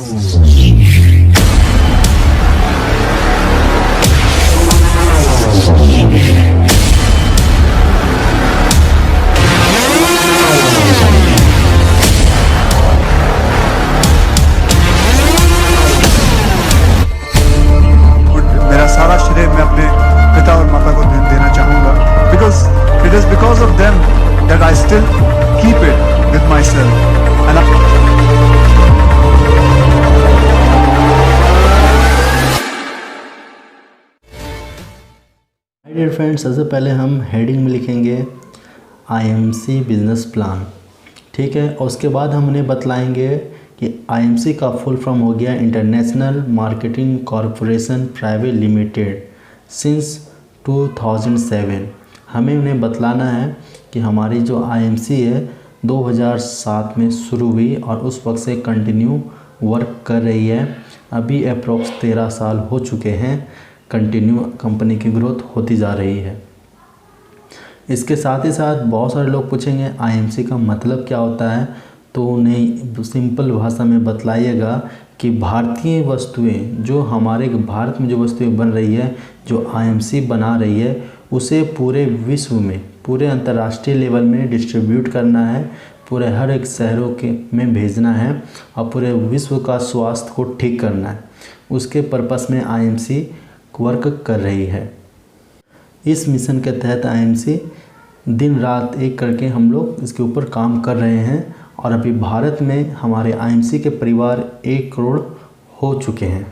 मेरा सारा श्रेय मैं अपने पिता और माता को देना चाहूँगा, because it is because of them that I still keep it with myself my dear friends, सबसे पहले हम हेडिंग में लिखेंगे आईएमसी बिजनेस प्लान, ठीक है। और उसके बाद हम उन्हें बतलाएंगे कि आईएमसी का फुल फॉर्म हो गया international marketing corporation private limited since 2007। हमें उन्हें बतलाना है कि हमारी जो आईएमसी है 2007 में शुरू हुई और उस वक्त से कंटिन्यू वर्क कर रही है। अभी अप्रोक्स 13 साल हो चुके हैं, कंटिन्यू कंपनी की ग्रोथ होती जा रही है। इसके साथ ही साथ बहुत सारे लोग पूछेंगे आईएमसी का मतलब क्या होता है, तो उन्हें सिंपल भाषा में बतलाइएगा कि भारतीय वस्तुएं, जो हमारे भारत में जो वस्तुएं बन रही है, जो आईएमसी बना रही है, उसे पूरे विश्व में, पूरे अंतर्राष्ट्रीय लेवल में डिस्ट्रीब्यूट करना है, पूरे हर एक शहरों के में भेजना है और पूरे विश्व का स्वास्थ्य को ठीक करना है। उसके पर्पस में आईएमसी वर्क कर रही है। इस मिशन के तहत आईएमसी दिन रात एक करके हम लोग इसके ऊपर काम कर रहे हैं और अभी भारत में हमारे आईएमसी के परिवार 1 करोड़ हो चुके हैं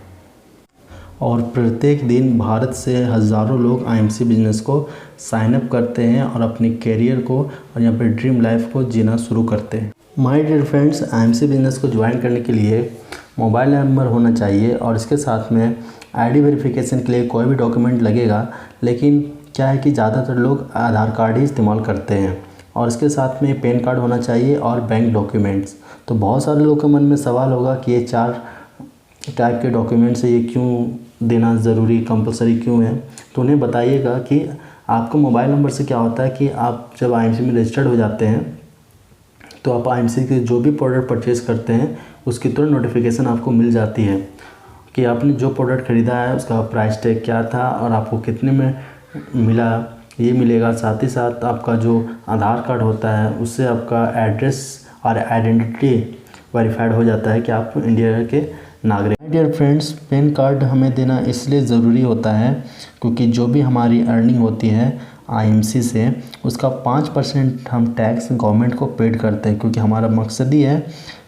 और प्रत्येक दिन भारत से हज़ारों लोग आईएमसी बिजनेस को साइन अप करते हैं और अपने कैरियर को और यहाँ पे ड्रीम लाइफ को जीना शुरू करते हैं। My dear friends, IMC business को ज्वाइन करने के लिए मोबाइल नंबर होना चाहिए और इसके साथ में आईडी वेरिफिकेशन के लिए कोई भी डॉक्यूमेंट लगेगा, लेकिन क्या है कि ज़्यादातर लोग आधार कार्ड ही इस्तेमाल करते हैं और इसके साथ में पैन कार्ड होना चाहिए और बैंक डॉक्यूमेंट्स। तो बहुत सारे लोगों के मन में सवाल होगा कि ये 4 टाइप के डॉक्यूमेंट्स ये क्यों देना ज़रूरी, कंपलसरी क्यों है। तो उन्हें बताइएगा कि आपका मोबाइल नंबर से क्या होता है कि आप जब आईएमसी में रजिस्टर्ड हो जाते हैं तो आप आईएमसी के जो भी प्रोडक्ट परचेज़ करते हैं उसकी तुरंत नोटिफिकेशन आपको मिल जाती है कि आपने जो प्रोडक्ट ख़रीदा है उसका प्राइस टैग क्या था और आपको कितने में मिला, ये मिलेगा। साथ ही साथ आपका जो आधार कार्ड होता है उससे आपका एड्रेस और आइडेंटिटी वेरीफाइड हो जाता है कि आप इंडिया के नागरिक। My dear friends, PAN card हमें देना इसलिए ज़रूरी होता है क्योंकि जो भी हमारी अर्निंग होती है आईएमसी से उसका 5% हम टैक्स गवर्नमेंट को पेड करते हैं, क्योंकि हमारा मकसद ही है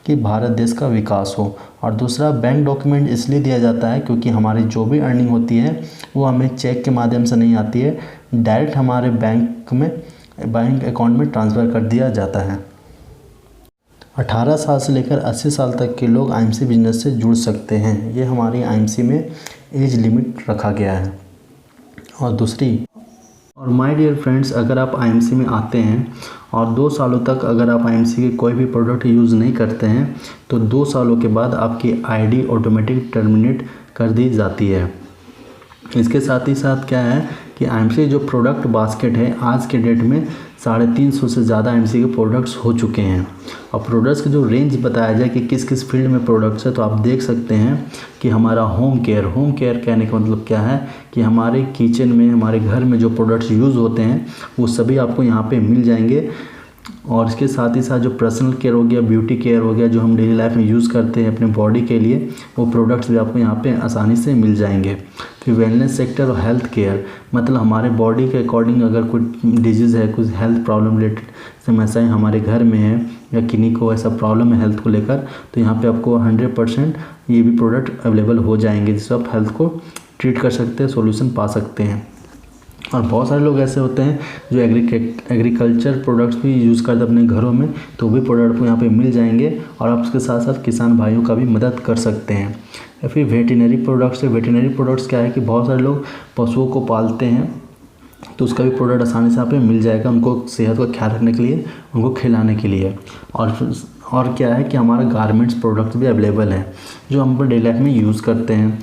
कि भारत देश का विकास हो। और दूसरा, बैंक डॉक्यूमेंट इसलिए दिया जाता है क्योंकि हमारी जो भी अर्निंग होती है वो हमें चेक के माध्यम से नहीं आती है, डायरेक्ट हमारे बैंक अकाउंट में ट्रांसफ़र कर दिया जाता है। 18 साल से लेकर 80 साल तक के लोग आईएमसी बिजनेस से जुड़ सकते हैं, ये हमारी आईएमसी में एज लिमिट रखा गया है। और माय डियर फ्रेंड्स, अगर आप आईएमसी में आते हैं और 2 सालों तक अगर आप आईएमसी के कोई भी प्रोडक्ट यूज़ नहीं करते हैं तो 2 सालों के बाद आपकी आईडी ऑटोमेटिक टर्मिनेट कर दी जाती है। इसके साथ ही साथ क्या है कि आईएमसी जो प्रोडक्ट बास्केट है आज के डेट में 350 से ज़्यादा आईएमसी के प्रोडक्ट्स हो चुके हैं और प्रोडक्ट्स का जो रेंज बताया जाए कि किस किस फील्ड में प्रोडक्ट्स है, तो आप देख सकते हैं कि हमारा होम केयर कहने का मतलब क्या है कि हमारे किचन में, हमारे घर में जो प्रोडक्ट्स यूज़ होते हैं वो सभी आपको यहाँ पे मिल जाएंगे। और इसके साथ ही साथ जो पर्सनल केयर हो गया, ब्यूटी केयर हो गया, जो हम डेली लाइफ में यूज़ करते हैं अपने बॉडी के लिए, वो प्रोडक्ट्स भी आपको यहाँ पे आसानी से मिल जाएंगे। फिर वेलनेस सेक्टर और हेल्थ केयर, मतलब हमारे बॉडी के अकॉर्डिंग अगर कोई डिजीज़ है, कुछ हेल्थ प्रॉब्लम रिलेटेड समस्याएं हमारे घर में है या किन्हीं को ऐसा प्रॉब्लम है हेल्थ को लेकर, तो यहाँ पे आपको 100% ये भी प्रोडक्ट अवेलेबल हो जाएंगे जिससे आप हेल्थ को ट्रीट कर सकते हैं, सोल्यूशन पा सकते हैं। और बहुत सारे लोग ऐसे होते हैं जो एग्रीकल्चर प्रोडक्ट्स भी यूज़ करते हैं अपने घरों में, तो भी प्रोडक्ट को यहाँ पे मिल जाएंगे और आप उसके साथ साथ किसान भाइयों का भी मदद कर सकते हैं। या फिर वेटरनरी प्रोडक्ट्स है। वेटरनरी प्रोडक्ट्स क्या है कि बहुत सारे लोग पशुओं को पालते हैं तो उसका भी प्रोडक्ट आसानी से यहाँ पे मिल जाएगा, उनको सेहत का ख्याल रखने के लिए, उनको खिलाने के लिए। और क्या है कि हमारा गारमेंट्स प्रोडक्ट भी अवेलेबल है जो हम अपने डेली लाइफ में यूज़ करते हैं।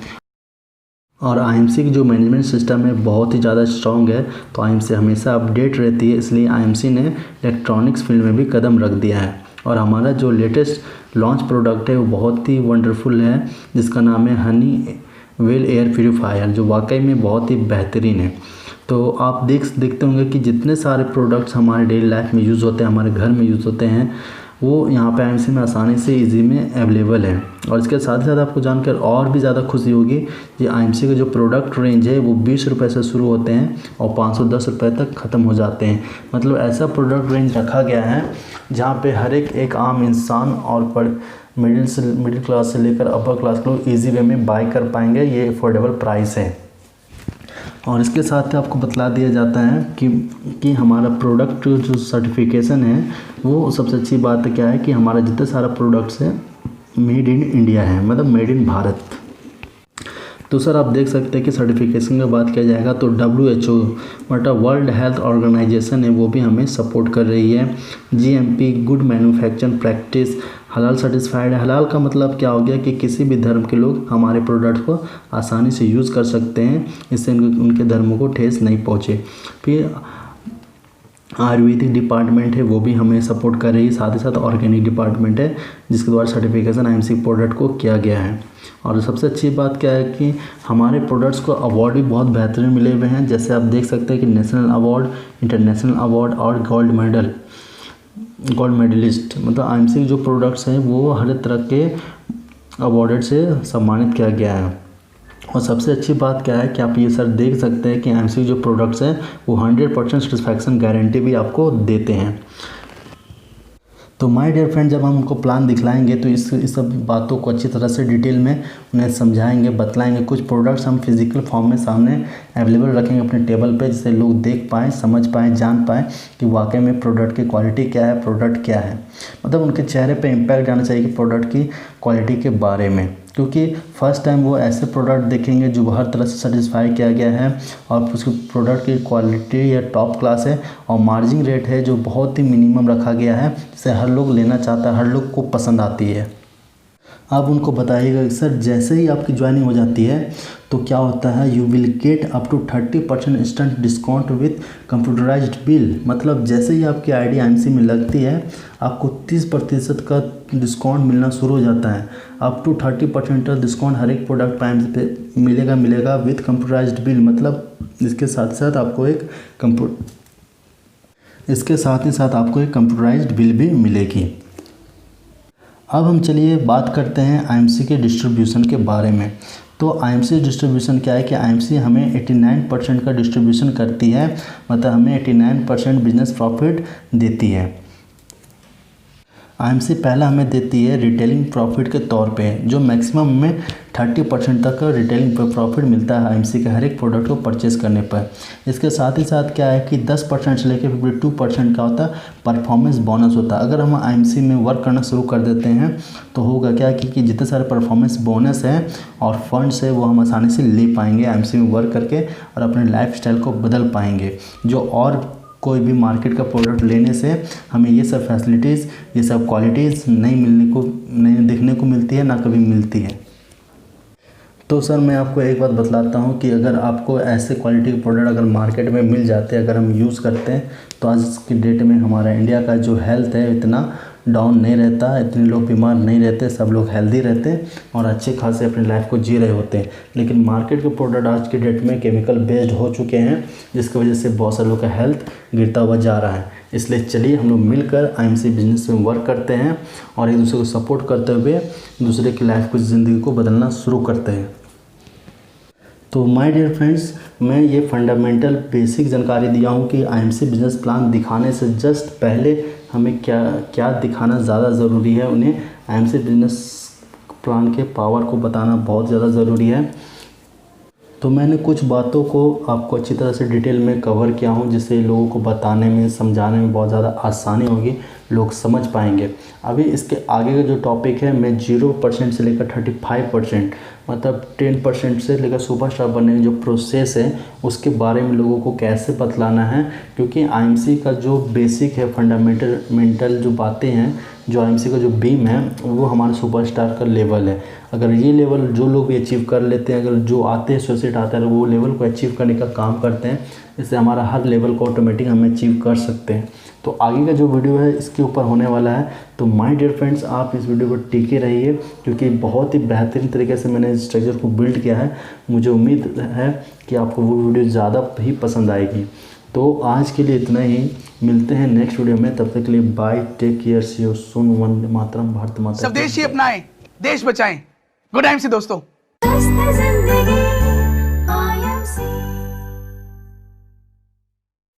और आईएमसी की जो मैनेजमेंट सिस्टम है बहुत ही ज़्यादा स्ट्रॉन्ग है, तो आईएमसी हमेशा अपडेट रहती है, इसलिए आईएमसी ने इलेक्ट्रॉनिक्स फील्ड में भी कदम रख दिया है। और हमारा जो लेटेस्ट लॉन्च प्रोडक्ट है वो बहुत ही वंडरफुल है, जिसका नाम है हनी वेल एयर प्यूरीफायर, जो वाकई में बहुत ही बेहतरीन है। तो आप देखते होंगे कि जितने सारे प्रोडक्ट्स हमारे डेली लाइफ में यूज़ होते हैं, हमारे घर में यूज़ होते हैं, वो यहाँ पे IMC में आसानी से इजी में अवेलेबल है। और इसके साथ ही साथ आपको जानकर और भी ज़्यादा खुशी होगी कि IMC का जो प्रोडक्ट रेंज है वो 20 रुपये से शुरू होते हैं और 510 रुपये तक ख़त्म हो जाते हैं। मतलब ऐसा प्रोडक्ट रेंज रखा गया है जहाँ पे हर एक आम इंसान और मिडिल क्लास से लेकर अपर क्लास के लोग ईजी वे में बाई कर पाएंगे। ये अफोर्डेबल प्राइस है। और इसके साथ ही आपको बतला दिया जाता है कि हमारा प्रोडक्ट जो सर्टिफिकेशन है वो सबसे अच्छी बात क्या है कि हमारा जितने सारा प्रोडक्ट्स है मेड इन इंडिया है, मतलब मेड इन भारत। तो सर आप देख सकते हैं कि सर्टिफिकेशन की बात किया जाएगा तो WHO मतलब वर्ल्ड हेल्थ ऑर्गेनाइजेशन है वो भी हमें सपोर्ट कर रही है। GMP गुड मैन्युफैक्चरिंग प्रैक्टिस, हलाल सर्टिफाइड है। हलाल का मतलब क्या हो गया कि किसी भी धर्म के लोग हमारे प्रोडक्ट को आसानी से यूज़ कर सकते हैं, इससे उनके धर्मों को ठेस नहीं पहुँचे। फिर आयुर्वेदिक डिपार्टमेंट है वो भी हमें सपोर्ट कर रही है। साथ ही साथ ऑर्गेनिक डिपार्टमेंट है जिसके द्वारा सर्टिफिकेशन IMC प्रोडक्ट को किया गया है। और सबसे अच्छी बात क्या है कि हमारे प्रोडक्ट्स को अवार्ड भी बहुत बेहतरीन मिले हुए हैं। जैसे आप देख सकते हैं कि नेशनल अवार्ड, इंटरनेशनल अवार्ड और गोल्ड मेडलिस्ट, मतलब IMC के जो प्रोडक्ट्स हैं वो हर तरह के अवार्डेड से सम्मानित किया गया है। और सबसे अच्छी बात क्या है कि आप ये सर देख सकते हैं कि IMC के जो प्रोडक्ट्स हैं वो 100% सेटिस्फैक्शन गारंटी भी आपको देते हैं। तो माय डियर फ्रेंड, जब हम उनको प्लान दिखलाएंगे तो इस सब बातों को अच्छी तरह से डिटेल में उन्हें समझाएंगे, बतलाएंगे। कुछ प्रोडक्ट्स हम फिजिकल फॉर्म में सामने अवेलेबल रखेंगे अपने टेबल पे, जिससे लोग देख पाएँ, समझ पाएँ, जान पाएँ कि वाकई में प्रोडक्ट की क्वालिटी क्या है, प्रोडक्ट क्या है। मतलब उनके चेहरे पे इम्पैक्ट आना चाहिए कि प्रोडक्ट की क्वालिटी के बारे में, क्योंकि फर्स्ट टाइम वो ऐसे प्रोडक्ट देखेंगे जो हर तरह से सेटिस्फाई किया गया है और उसके प्रोडक्ट की क्वालिटी या टॉप क्लास है और मार्जिन रेट है जो बहुत ही मिनिमम रखा गया है, जिसे हर लोग लेना चाहता है, हर लोग को पसंद आती है। आप उनको बताइएगा कि सर जैसे ही आपकी ज्वाइनिंग हो जाती है तो क्या होता है, you will get up to 30% instant discount with computerised bill. मतलब जैसे ही आपकी ID IMC में लगती है आपको 30% का डिस्काउंट मिलना शुरू हो जाता है। अप टू 30% का डिस्काउंट हर एक प्रोडक्ट पर IMC पे मिलेगा विथ कंप्यूटराइज्ड बिल। मतलब इसके साथ साथ आपको एक कंप्यूटराइज्ड बिल भी मिलेगी। अब हम चलिए बात करते हैं IMC के डिस्ट्रीब्यूशन के बारे में। तो IMC डिस्ट्रीब्यूशन क्या है कि IMC हमें 89% का डिस्ट्रीब्यूशन करती है, मतलब हमें 89% बिजनेस प्रॉफिट देती है। IMC पहला हमें देती है रिटेलिंग प्रॉफिट के तौर पे, जो मैक्सिमम हमें 30% तक का रिटेलिंग प्रॉफिट मिलता है IMC के हर एक प्रोडक्ट को परचेज़ करने पर। इसके साथ ही साथ क्या है कि 10% से लेकर 52% का होता है परफॉर्मेंस बोनस होता है। अगर हम IMC में वर्क करना शुरू कर देते हैं तो होगा क्या कि जितने सारे परफॉर्मेंस बोनस हैं और फंड्स है वो हम आसानी से ले पाएंगे IMC में वर्क करके और अपने लाइफ स्टाइल को बदल पाएंगे, जो और कोई भी मार्केट का प्रोडक्ट लेने से हमें ये सब फैसिलिटीज़, ये सब क्वालिटीज़ नहीं देखने को मिलती है, ना कभी मिलती है। तो सर मैं आपको एक बात बतलाता हूँ कि अगर आपको ऐसे क्वालिटी के प्रोडक्ट अगर मार्केट में मिल जाते हैं, अगर हम यूज़ करते हैं, तो आज की डेट में हमारा इंडिया का जो हेल्थ है इतना डाउन नहीं रहता, इतने लोग बीमार नहीं रहते, सब लोग हेल्दी रहते हैं और अच्छे खासे अपनी लाइफ को जी रहे होते हैं। लेकिन मार्केट के प्रोडक्ट आज के डेट में केमिकल बेस्ड हो चुके हैं, जिसकी वजह से बहुत सारे लोग का हेल्थ गिरता हुआ जा रहा है। इसलिए चलिए हम लोग मिलकर IMC बिजनेस में वर्क करते हैं और एक दूसरे को सपोर्ट करते हुए दूसरे की लाइफ को, ज़िंदगी को बदलना शुरू करते हैं। तो माय डियर फ्रेंड्स, मैं ये फंडामेंटल बेसिक जानकारी दिया हूँ कि IMC बिजनेस प्लान दिखाने से जस्ट पहले हमें क्या दिखाना ज़्यादा ज़रूरी है। उन्हें IMC बिजनेस प्लान के पावर को बताना बहुत ज़्यादा ज़रूरी है। तो मैंने कुछ बातों को आपको अच्छी तरह से डिटेल में कवर किया हूँ, जिससे लोगों को बताने में, समझाने में बहुत ज़्यादा आसानी होगी, लोग समझ पाएंगे। अभी इसके आगे का जो टॉपिक है मैं 0% से लेकर 35%, मतलब 10% से लेकर सुपरस्टार बनने की जो प्रोसेस है उसके बारे में लोगों को कैसे बतलाना है, क्योंकि IMC का जो बेसिक है, फंडामेंटल जो बातें हैं, जो IMC का जो बीम है वो हमारे सुपरस्टार का लेवल है। अगर ये लेवल जो लोग भी अचीव कर लेते हैं, अगर जो आते हैं एसोसिएट आता है वो लेवल को अचीव करने का काम करते हैं, इससे हमारा हर लेवल को ऑटोमेटिक हम अचीव कर सकते हैं। तो आगे का जो वीडियो है इसके ऊपर होने वाला है। तो माय डियर फ्रेंड्स, आप इस वीडियो पर टिके रहिए क्योंकि बहुत ही बेहतरीन तरीके से मैंने इस स्ट्रक्चर को बिल्ड किया है। मुझे उम्मीद है कि आपको वो वीडियो ज़्यादा ही पसंद आएगी। तो आज के लिए इतना ही, मिलते हैं नेक्स्ट वीडियो में, तब तक के लिए bye, take care, see you soon, वंदे मातरम, भारत माता। स्वदेशी अपनाएं, देश बचाएं। गुड टाइम से दोस्तों। जिंदगी IMC